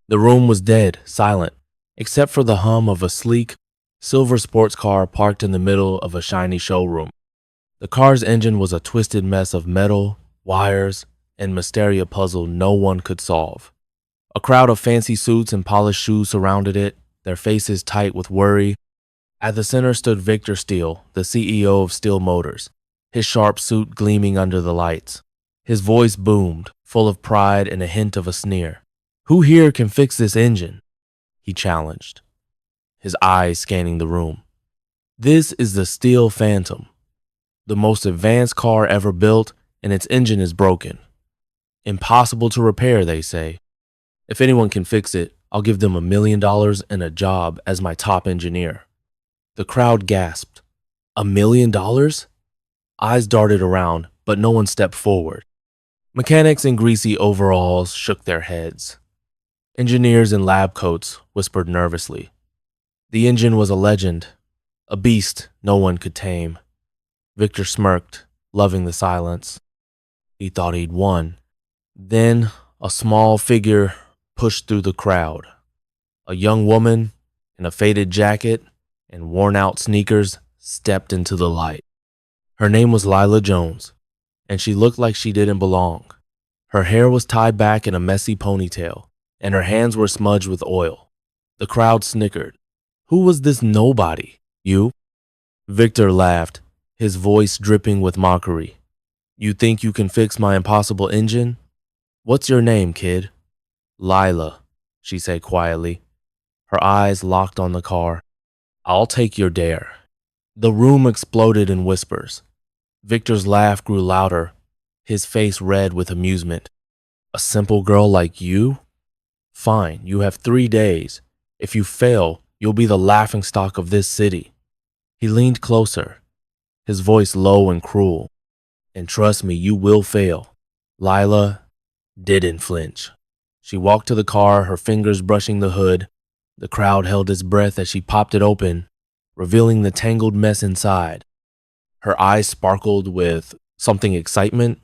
The room was dead, silent, except for the hum of a sleek, silver sports car parked in the middle of a shiny showroom. The car's engine was a twisted mess of metal, wires, and mysteria puzzle no one could solve. A crowd of fancy suits and polished shoes surrounded it, their faces tight with worry. At the center stood Victor Steele, the CEO of Steele Motors, his sharp suit gleaming under the lights. His voice boomed, full of pride and a hint of a sneer. "Who here can fix this engine?" he challenged, his eyes scanning the room. "This is the Steele Phantom, the most advanced car ever built, and its engine is broken. Impossible to repair, they say. If anyone can fix it, I'll give them $1 million and a job as my top engineer." The crowd gasped. $1 million? Eyes darted around, but no one stepped forward. Mechanics in greasy overalls shook their heads. Engineers in lab coats whispered nervously. The engine was a legend, a beast no one could tame. Victor smirked, loving the silence. He thought he'd won. Then a small figure pushed through the crowd. A young woman in a faded jacket and worn-out sneakers stepped into the light. Her name was Lila Jones, and she looked like she didn't belong. Her hair was tied back in a messy ponytail, and her hands were smudged with oil. The crowd snickered. Who was this nobody? You? Victor laughed, his voice dripping with mockery. You think you can fix my impossible engine? What's your name, kid? Lila, she said quietly. Her eyes locked on the car. I'll take your dare. The room exploded in whispers. Victor's laugh grew louder, his face red with amusement. A simple girl like you? Fine, you have 3 days. If you fail, you'll be the laughingstock of this city. He leaned closer, his voice low and cruel. And trust me, you will fail. Lila didn't flinch. She walked to the car, her fingers brushing the hood. The crowd held its breath as she popped it open, revealing the tangled mess inside. Her eyes sparkled with something excitement,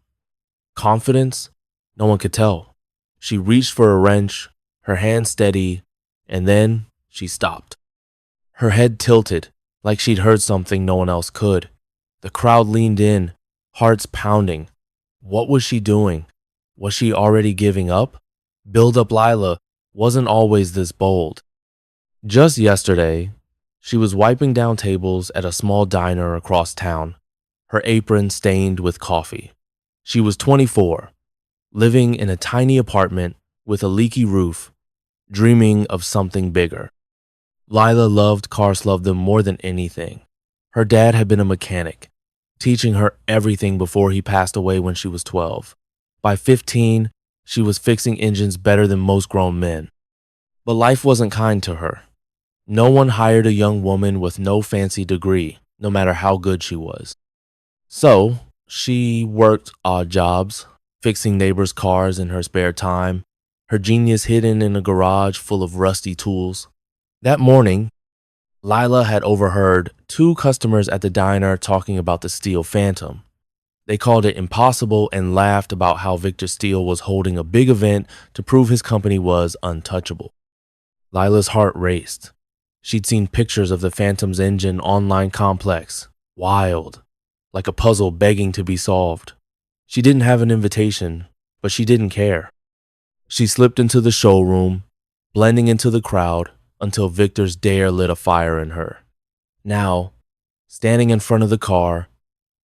confidence, no one could tell. She reached for a wrench, her hand steady, and then she stopped. Her head tilted, like she'd heard something no one else could. The crowd leaned in, hearts pounding. What was she doing? Was she already giving up? Build Up Lila wasn't always this bold. Just yesterday, she was wiping down tables at a small diner across town, her apron stained with coffee. She was 24, living in a tiny apartment with a leaky roof, dreaming of something bigger. Lila loved cars, loved them more than anything. Her dad had been a mechanic, teaching her everything before he passed away when she was 12. By 15, she was fixing engines better than most grown men. But life wasn't kind to her. No one hired a young woman with no fancy degree, no matter how good she was. So, she worked odd jobs, fixing neighbors' cars in her spare time, her genius hidden in a garage full of rusty tools. That morning, Lila had overheard 2 customers at the diner talking about the Steele Phantom. They called it impossible and laughed about how Victor Steele was holding a big event to prove his company was untouchable. Lila's heart raced. She'd seen pictures of the Phantom's engine online complex, wild, like a puzzle begging to be solved. She didn't have an invitation, but she didn't care. She slipped into the showroom, blending into the crowd until Victor's dare lit a fire in her. Now, standing in front of the car,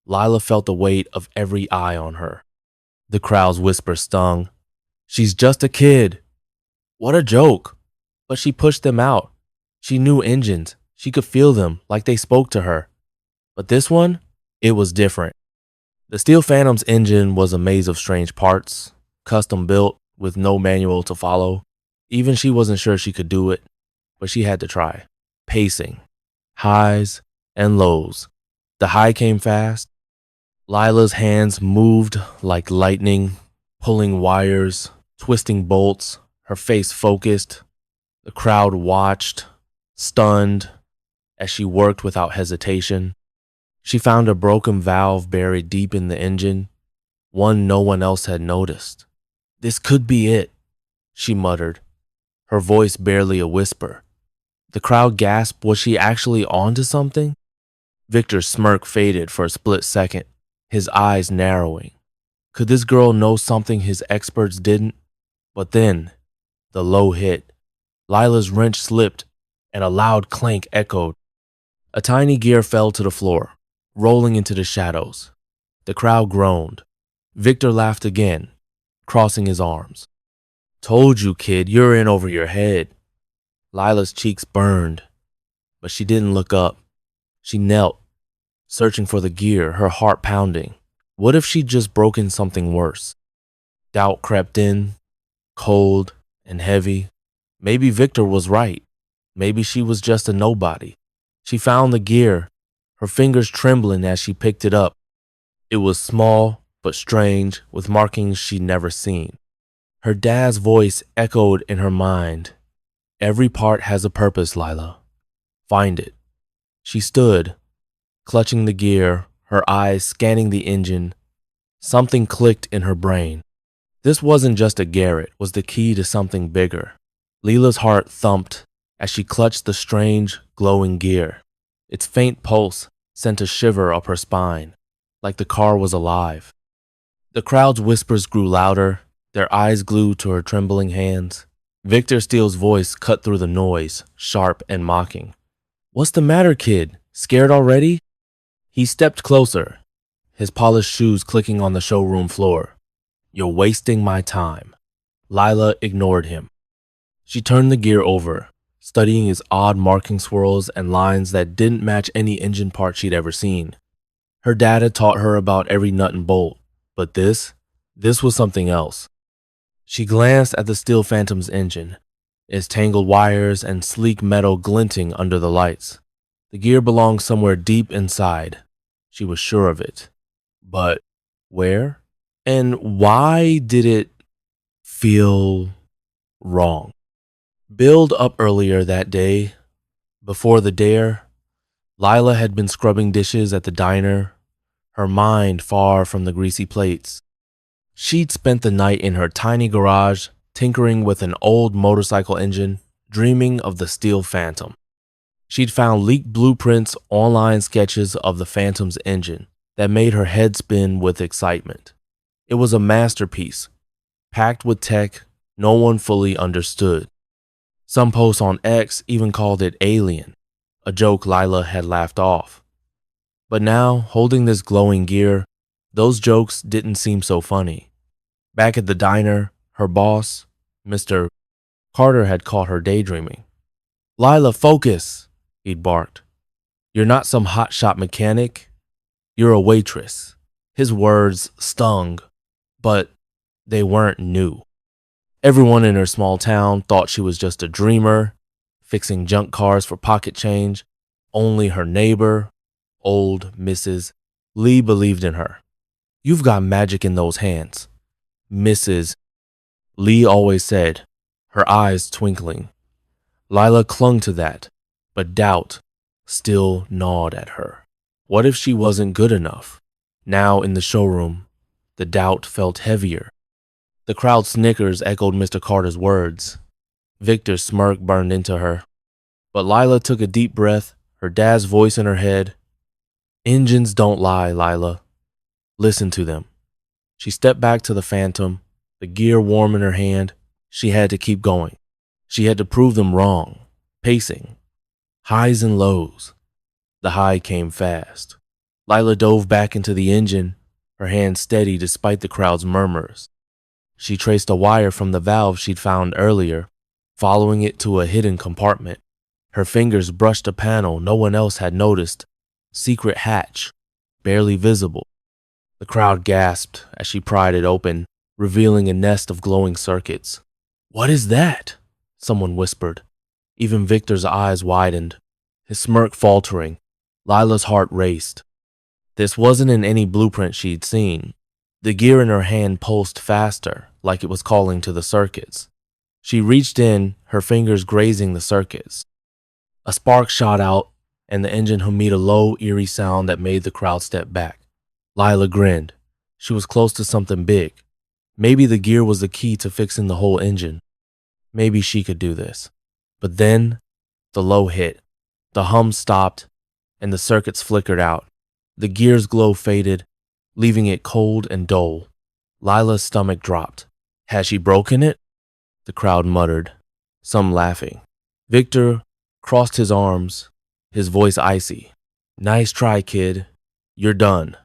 Lila felt the weight of every eye on her. The crowd's whisper stung. She's just a kid. What a joke. But she pushed them out. She knew engines. She could feel them like they spoke to her. But this one, it was different. The Steele Phantom's engine was a maze of strange parts, custom built with no manual to follow. Even she wasn't sure she could do it, but she had to try. Pacing, highs and lows. The high came fast. Lila's hands moved like lightning, pulling wires, twisting bolts, her face focused. The crowd watched, stunned, as she worked without hesitation. She found a broken valve buried deep in the engine, one no one else had noticed. This could be it, she muttered, her voice barely a whisper. The crowd gasped. Was she actually onto something? Victor's smirk faded for a split second, his eyes narrowing. Could this girl know something his experts didn't? But then, the low hit. Lila's wrench slipped, and a loud clank echoed. A tiny gear fell to the floor, rolling into the shadows. The crowd groaned. Victor laughed again, crossing his arms. Told you, kid, you're in over your head. Lila's cheeks burned, but she didn't look up. She knelt, searching for the gear, her heart pounding. What if she'd just broken something worse? Doubt crept in, cold and heavy. Maybe Victor was right. Maybe she was just a nobody. She found the gear, her fingers trembling as she picked it up. It was small but strange, with markings she'd never seen. Her dad's voice echoed in her mind. Every part has a purpose, Lila. Find it. She stood, clutching the gear, her eyes scanning the engine. Something clicked in her brain. This wasn't just a garret, it was the key to something bigger. Lila's heart thumped as she clutched the strange, glowing gear. Its faint pulse sent a shiver up her spine, like the car was alive. The crowd's whispers grew louder, their eyes glued to her trembling hands. Victor Steele's voice cut through the noise, sharp and mocking. What's the matter, kid? Scared already? He stepped closer, his polished shoes clicking on the showroom floor. You're wasting my time. Lila ignored him. She turned the gear over, studying its odd marking swirls and lines that didn't match any engine part she'd ever seen. Her dad had taught her about every nut and bolt, but this was something else. She glanced at the Steel Phantom's engine, its tangled wires and sleek metal glinting under the lights. The gear belonged somewhere deep inside. She was sure of it. But where? And why did it feel wrong? Billed up earlier that day, before the dare, Lila had been scrubbing dishes at the diner, her mind far from the greasy plates. She'd spent the night in her tiny garage, tinkering with an old motorcycle engine, dreaming of the Steel Phantom. She'd found leaked blueprints, online sketches of the Phantom's engine that made her head spin with excitement. It was a masterpiece, packed with tech no one fully understood. Some posts on X even called it alien, a joke Lila had laughed off. But now, holding this glowing gear, those jokes didn't seem so funny. Back at the diner, her boss, Mr. Carter, had caught her daydreaming. Lila, focus, he'd barked. You're not some hotshot mechanic. You're a waitress. His words stung, but they weren't new. Everyone in her small town thought she was just a dreamer, fixing junk cars for pocket change. Only her neighbor, old Mrs. Lee, believed in her. You've got magic in those hands, Mrs. Lee always said, her eyes twinkling. Lila clung to that, but doubt still gnawed at her. What if she wasn't good enough? Now in the showroom, the doubt felt heavier. The crowd's snickers echoed Mr. Carter's words. Victor's smirk burned into her. But Lila took a deep breath, her dad's voice in her head. Engines don't lie, Lila. Listen to them. She stepped back to the Phantom, the gear warm in her hand. She had to keep going. She had to prove them wrong. Pacing. Highs and lows. The high came fast. Lila dove back into the engine, her hand steady despite the crowd's murmurs. She traced a wire from the valve she'd found earlier, following it to a hidden compartment. Her fingers brushed a panel no one else had noticed. Secret hatch, barely visible. The crowd gasped as she pried it open, revealing a nest of glowing circuits. What is that? Someone whispered. Even Victor's eyes widened, his smirk faltering. Lila's heart raced. This wasn't in any blueprint she'd seen. The gear in her hand pulsed faster, like it was calling to the circuits. She reached in, her fingers grazing the circuits. A spark shot out, and the engine hummed a low, eerie sound that made the crowd step back. Lila grinned. She was close to something big. Maybe the gear was the key to fixing the whole engine. Maybe she could do this. But then the low hit. The hum stopped, and the circuits flickered out. The gear's glow faded, leaving it cold and dull. Lila's stomach dropped. Had she broken it? The crowd muttered, some laughing. Victor crossed his arms, his voice icy. Nice try, kid. You're done.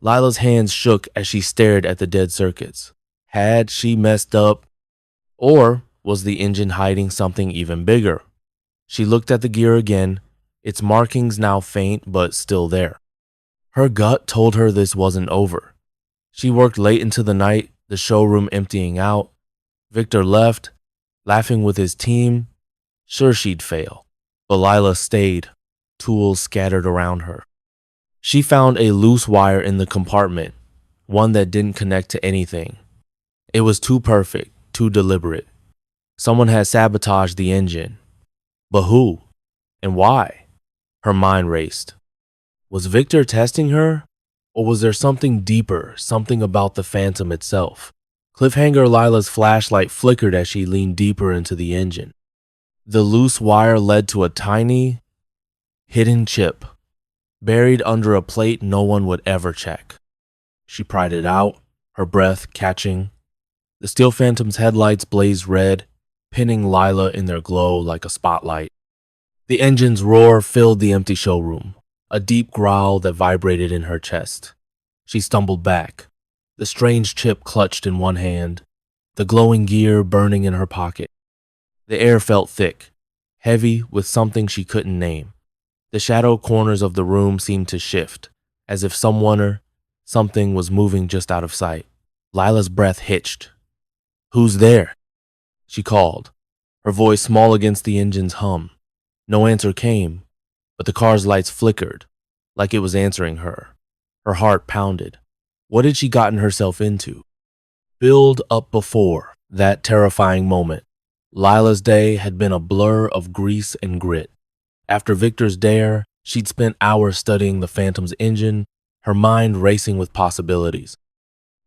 Lila's hands shook as she stared at the dead circuits. Had she messed up? Or was the engine hiding something even bigger? She looked at the gear again, its markings now faint but still there. Her gut told her this wasn't over. She worked late into the night, the showroom emptying out. Victor left, laughing with his team. Sure, she'd fail. But Lila stayed, tools scattered around her. She found a loose wire in the compartment, one that didn't connect to anything. It was too perfect, too deliberate. Someone had sabotaged the engine. But who? And why? Her mind raced. Was Victor testing her? Or was there something deeper, something about the Phantom itself? Cliffhanger Lila's flashlight flickered as she leaned deeper into the engine. The loose wire led to a tiny, hidden chip, buried under a plate no one would ever check. She pried it out, her breath catching. The Steel Phantom's headlights blazed red, pinning Lila in their glow like a spotlight. The engine's roar filled the empty showroom, a deep growl that vibrated in her chest. She stumbled back, the strange chip clutched in one hand, the glowing gear burning in her pocket. The air felt thick, heavy with something she couldn't name. The shadow corners of the room seemed to shift, as if someone or something was moving just out of sight. Lila's breath hitched. Who's there? She called, her voice small against the engine's hum. No answer came, but the car's lights flickered, like it was answering her. Her heart pounded. What had she gotten herself into? Build up before that terrifying moment. Lila's day had been a blur of grease and grit. After Victor's dare, she'd spent hours studying the Phantom's engine, her mind racing with possibilities.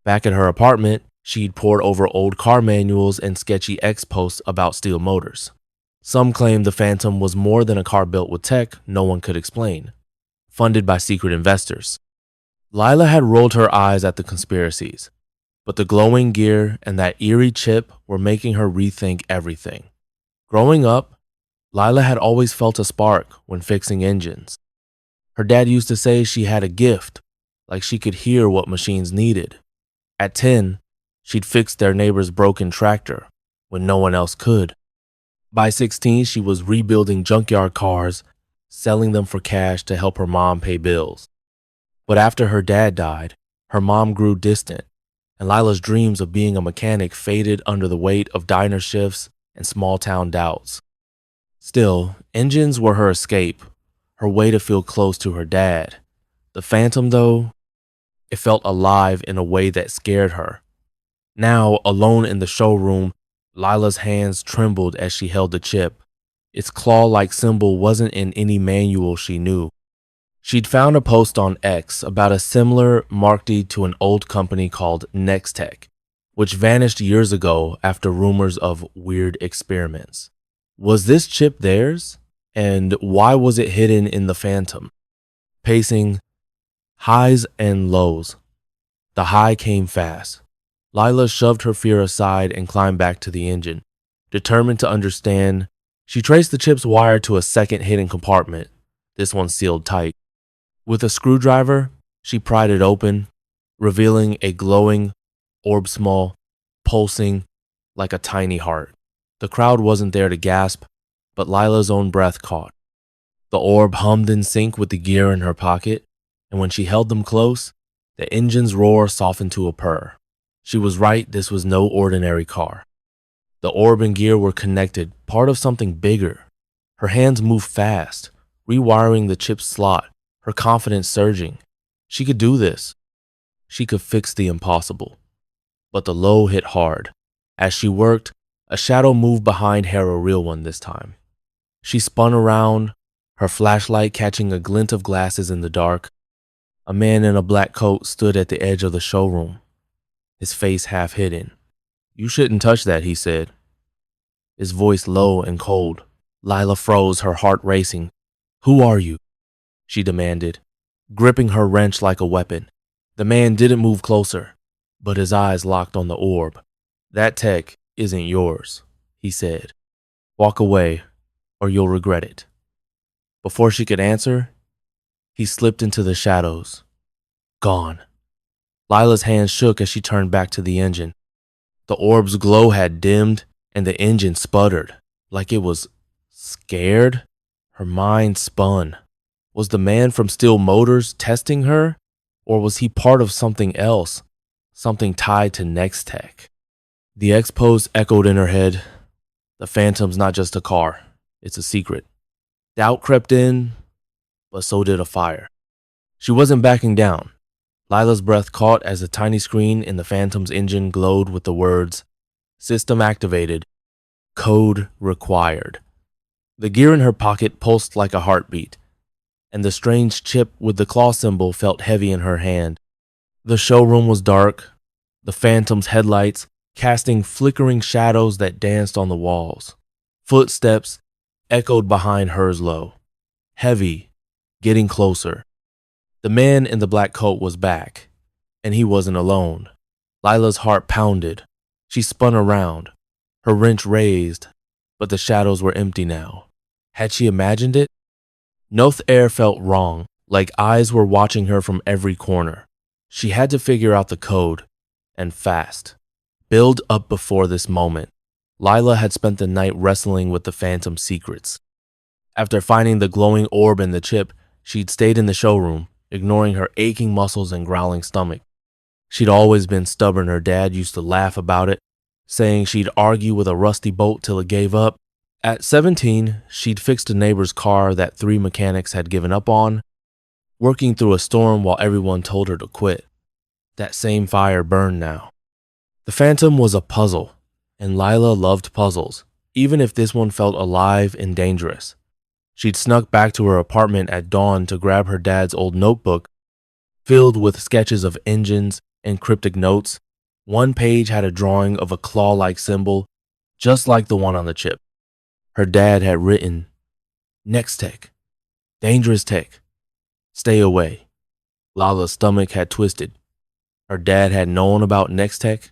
Back at her apartment, she'd pored over old car manuals and sketchy X-posts about steel motors. Some claimed the Phantom was more than a car built with tech no one could explain, funded by secret investors. Lila had rolled her eyes at the conspiracies, but the glowing gear and that eerie chip were making her rethink everything. Growing up, Lila had always felt a spark when fixing engines. Her dad used to say she had a gift, like she could hear what machines needed. At 10, she'd fixed their neighbor's broken tractor when no one else could. By 16, she was rebuilding junkyard cars, selling them for cash to help her mom pay bills. But after her dad died, her mom grew distant, and Lila's dreams of being a mechanic faded under the weight of diner shifts and small-town doubts. Still, engines were her escape, her way to feel close to her dad. The Phantom, though, it felt alive in a way that scared her. Now, alone in the showroom, Lila's hands trembled as she held the chip. Its claw-like symbol wasn't in any manual she knew. She'd found a post on X about a similar marquee to an old company called Nextech, which vanished years ago after rumors of weird experiments. Was this chip theirs? And why was it hidden in the Phantom? Pacing, highs and lows. The high came fast. Lila shoved her fear aside and climbed back to the engine. Determined to understand, she traced the chip's wire to a second hidden compartment, this one sealed tight. With a screwdriver, she pried it open, revealing a glowing, orb-small, pulsing like a tiny heart. The crowd wasn't there to gasp, but Lila's own breath caught. The orb hummed in sync with the gear in her pocket, and when she held them close, the engine's roar softened to a purr. She was right, this was no ordinary car. The orb and gear were connected, part of something bigger. Her hands moved fast, rewiring the chip's slot, her confidence surging. She could do this. She could fix the impossible. But the low hit hard. As she worked, a shadow moved behind her, a real one this time. She spun around, her flashlight catching a glint of glasses in the dark. A man in a black coat stood at the edge of the showroom, his face half hidden. "You shouldn't touch that," he said. his voice low and cold. Lila froze, her heart racing. "Who are you?" she demanded, gripping her wrench like a weapon. The man didn't move closer, but his eyes locked on the orb. "That tech isn't yours," he said. "Walk away, or you'll regret it." Before she could answer, he slipped into the shadows. Gone. Lila's hands shook as she turned back to the engine. The orb's glow had dimmed, and the engine sputtered, like it was scared. Her mind spun. Was the man from Steel Motors testing her? Or was he part of something else? Something tied to Nextech? The X-Pose echoed in her head. The Phantom's not just a car. It's a secret. Doubt crept in, but so did a fire. She wasn't backing down. Lila's breath caught as a tiny screen in the Phantom's engine glowed with the words, "System activated. Code required." The gear in her pocket pulsed like a heartbeat, and the strange chip with the claw symbol felt heavy in her hand. The showroom was dark, the Phantom's headlights casting flickering shadows that danced on the walls. Footsteps echoed behind hers low, heavy, getting closer. The man in the black coat was back, and he wasn't alone. Lila's heart pounded. She spun around, her wrench raised, but the shadows were empty now. Had she imagined it? Noth air felt wrong, like eyes were watching her from every corner. She had to figure out the code, and fast. Build up before this moment. Lila had spent the night wrestling with the Phantom's secrets. After finding the glowing orb and the chip, she'd stayed in the showroom, ignoring her aching muscles and growling stomach. She'd always been stubborn. Her dad used to laugh about it, saying she'd argue with a rusty bolt till it gave up. At 17, she'd fixed a neighbor's car that 3 mechanics had given up on, working through a storm while everyone told her to quit. That same fire burned now. The Phantom was a puzzle, and Lila loved puzzles, even if this one felt alive and dangerous. She'd snuck back to her apartment at dawn to grab her dad's old notebook, filled with sketches of engines and cryptic notes. One page had a drawing of a claw-like symbol, just like the one on the chip. Her dad had written, "Nextech, dangerous tech, stay away." Lila's stomach had twisted. Her dad had known about Nextech.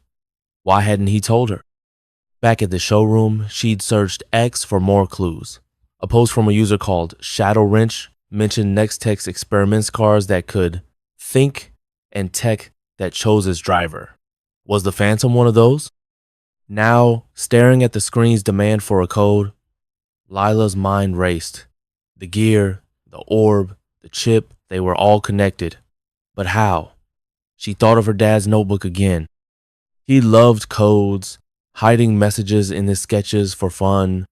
Why hadn't he told her? Back at the showroom, she'd searched X for more clues. A post from a user called Shadow Wrench mentioned Nextech's experiments cars that could think and tech that chose its driver. Was the Phantom one of those? Now, staring at the screen's demand for a code, Lila's mind raced. The gear, the orb, the chip, they were all connected. But how? She thought of her dad's notebook again. He loved codes, hiding messages in his sketches for fun.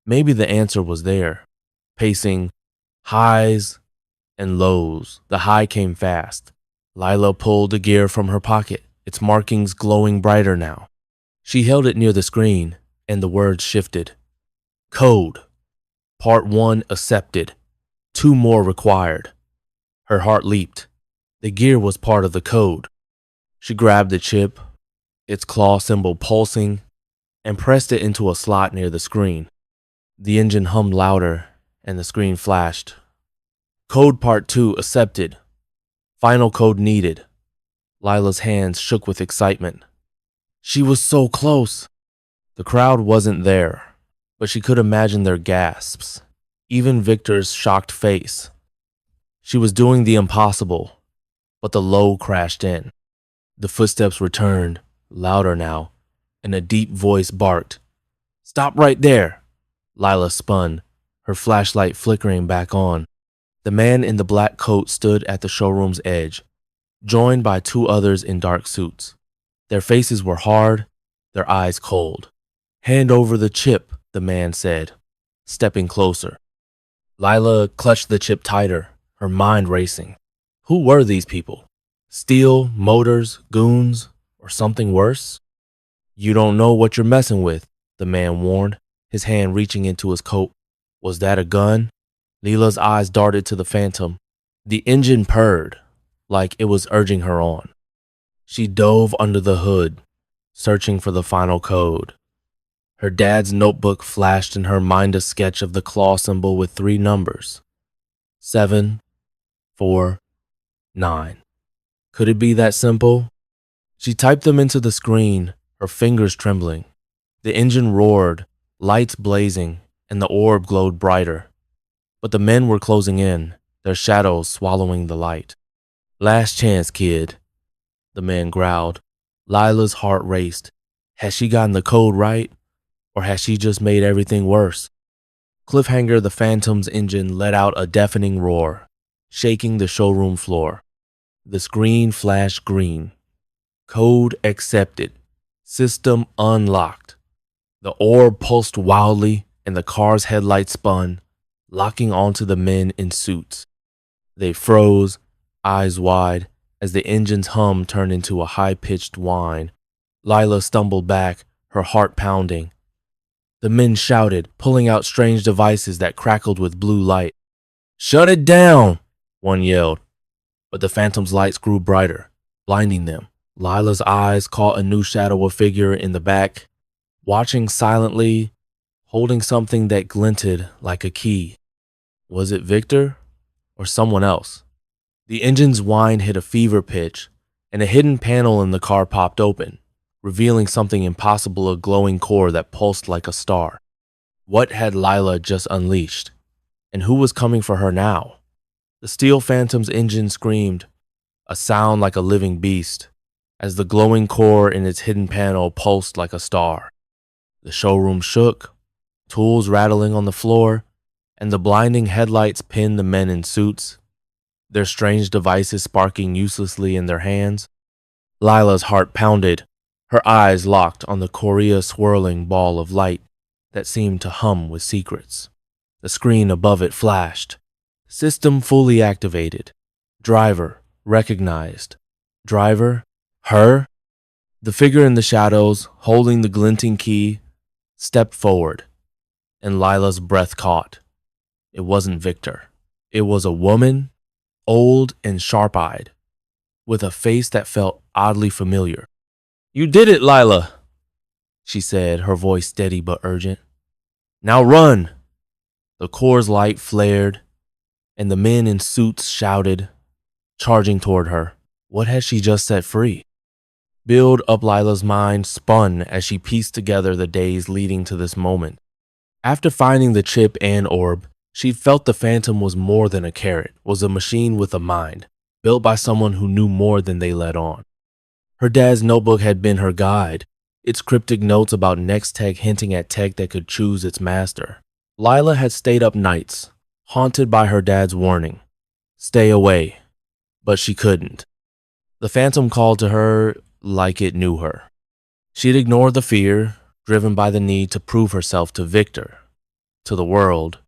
Maybe the answer was there. Pacing, highs and lows. The high came fast. Lila pulled the gear from her pocket, its markings glowing brighter now. She held it near the screen, and the words shifted. Code. Part 1 accepted. 2 more required. Her heart leaped. The gear was part of the code. She grabbed the chip, its claw symbol pulsing, and pressed it into a slot near the screen. The engine hummed louder, and the screen flashed. Code Part 2 accepted. Final code needed. Lila's hands shook with excitement. She was so close. The crowd wasn't there, but she could imagine their gasps, even Victor's shocked face. She was doing the impossible, but the low crashed in. The footsteps returned, louder now, and a deep voice barked. "Stop right there!" Lila spun, her flashlight flickering back on. The man in the black coat stood at the showroom's edge, joined by 2 others in dark suits. Their faces were hard, their eyes cold. "Hand over the chip," the man said, stepping closer. Lila clutched the chip tighter, her mind racing. Who were these people? Steel, Motors, goons, or something worse? "You don't know what you're messing with," the man warned, his hand reaching into his coat. Was that a gun? Lila's eyes darted to the Phantom. The engine purred, like it was urging her on. She dove under the hood, searching for the final code. Her dad's notebook flashed in her mind a sketch of the claw symbol with 3 numbers. 7, 4, 9. Could it be that simple? She typed them into the screen, her fingers trembling. The engine roared, lights blazing, and the orb glowed brighter. But the men were closing in, their shadows swallowing the light. "Last chance, kid," the man growled. Lila's heart raced. Had she gotten the code right? Or had she just made everything worse? Cliffhanger, the Phantom's engine let out a deafening roar, shaking the showroom floor. The screen flashed green. Code accepted. System unlocked. The orb pulsed wildly, and the car's headlights spun, locking onto the men in suits. They froze, eyes wide, as the engine's hum turned into a high-pitched whine. Lila stumbled back, her heart pounding. The men shouted, pulling out strange devices that crackled with blue light. "Shut it down!" one yelled. But the Phantom's lights grew brighter, blinding them. Lila's eyes caught a new shadow of figure in the back, watching silently, holding something that glinted like a key. Was it Victor or someone else? The engine's whine hit a fever pitch, and a hidden panel in the car popped open, revealing something impossible, a glowing core that pulsed like a star. What had Lila just unleashed? And who was coming for her now? The steel Phantom's engine screamed, a sound like a living beast, as the glowing core in its hidden panel pulsed like a star. The showroom shook, tools rattling on the floor, and the blinding headlights pinned the men in suits, their strange devices sparking uselessly in their hands. Lila's heart pounded, her eyes locked on the Korea swirling ball of light that seemed to hum with secrets. The screen above it flashed. System fully activated. Driver recognized. Driver? Her? The figure in the shadows, holding the glinting key, stepped forward, and Lila's breath caught. It wasn't Victor. It was a woman, old and sharp-eyed, with a face that felt oddly familiar. "You did it, Lila," she said, her voice steady but urgent. "Now run!" The core's light flared, and the men in suits shouted, charging toward her. What had she just set free? Build up Lila's mind spun as she pieced together the days leading to this moment. After finding the chip and orb, she felt the Phantom was more than a carrot, was a machine with a mind, built by someone who knew more than they let on. Her dad's notebook had been her guide, its cryptic notes about next tech hinting at tech that could choose its master. Lila had stayed up nights, haunted by her dad's warning. Stay away. But she couldn't. The Phantom called to her like it knew her. She'd ignored the fear, driven by the need to prove herself to Victor, to the world,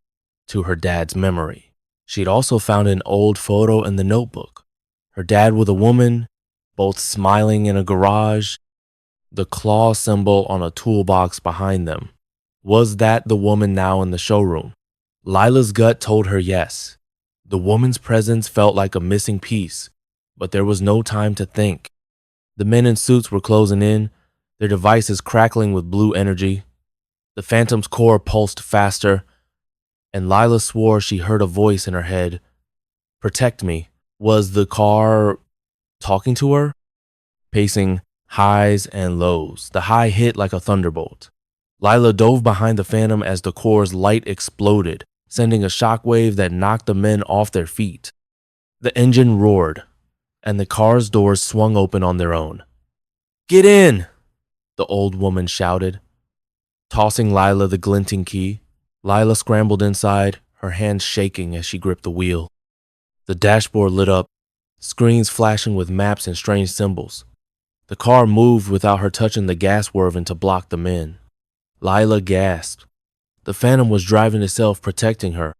to her dad's memory. She'd also found an old photo in the notebook. Her dad with a woman, both smiling in a garage, the claw symbol on a toolbox behind them. Was that the woman now in the showroom? Lila's gut told her yes. The woman's presence felt like a missing piece, but there was no time to think. The men in suits were closing in, their devices crackling with blue energy. The Phantom's core pulsed faster, and Lila swore she heard a voice in her head. "Protect me." Was the car talking to her? Pacing highs and lows, the high hit like a thunderbolt. Lila dove behind the Phantom as the core's light exploded, sending a shockwave that knocked the men off their feet. The engine roared, and the car's doors swung open on their own. "Get in!" the old woman shouted, tossing Lila the glinting key. Lila scrambled inside, her hands shaking as she gripped the wheel. The dashboard lit up, screens flashing with maps and strange symbols. The car moved without her touching the gas swerving to block the men. Lila gasped. The Phantom was driving itself, protecting her.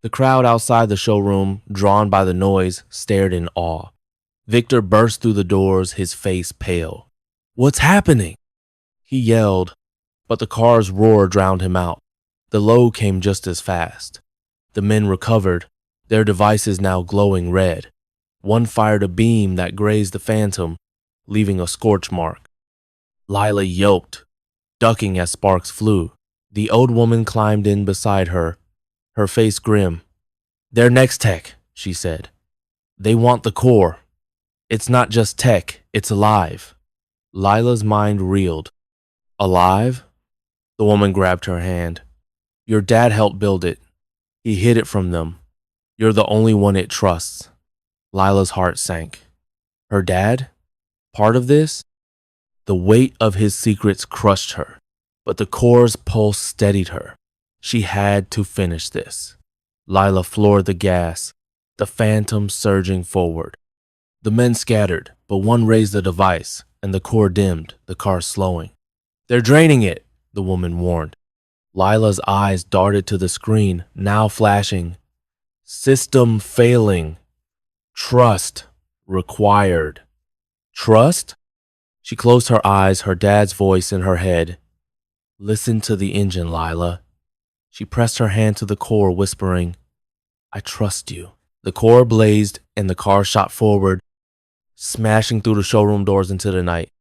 The crowd outside the showroom, drawn by the noise, stared in awe. Victor burst through the doors, his face pale. "What's happening?" he yelled, but the car's roar drowned him out. The load came just as fast. The men recovered, their devices now glowing red. One fired a beam that grazed the Phantom, leaving a scorch mark. Lila yelped, ducking as sparks flew. The old woman climbed in beside her, her face grim. "They're next tech," she said. "They want the core. It's not just tech, it's alive." Lila's mind reeled. "Alive?" The woman grabbed her hand. "Your dad helped build it. He hid it from them. You're the only one it trusts." Lila's heart sank. Her dad? Part of this? The weight of his secrets crushed her, but the core's pulse steadied her. She had to finish this. Lila floored the gas, the phantom surging forward. The men scattered, but one raised the device, and the core dimmed, the car slowing. "They're draining it," the woman warned. Lila's eyes darted to the screen, now flashing. "System failing. Trust required." Trust? She closed her eyes, her dad's voice in her head. "Listen to the engine, Lila." She pressed her hand to the core, whispering, "I trust you." The core blazed and the car shot forward, smashing through the showroom doors into the night.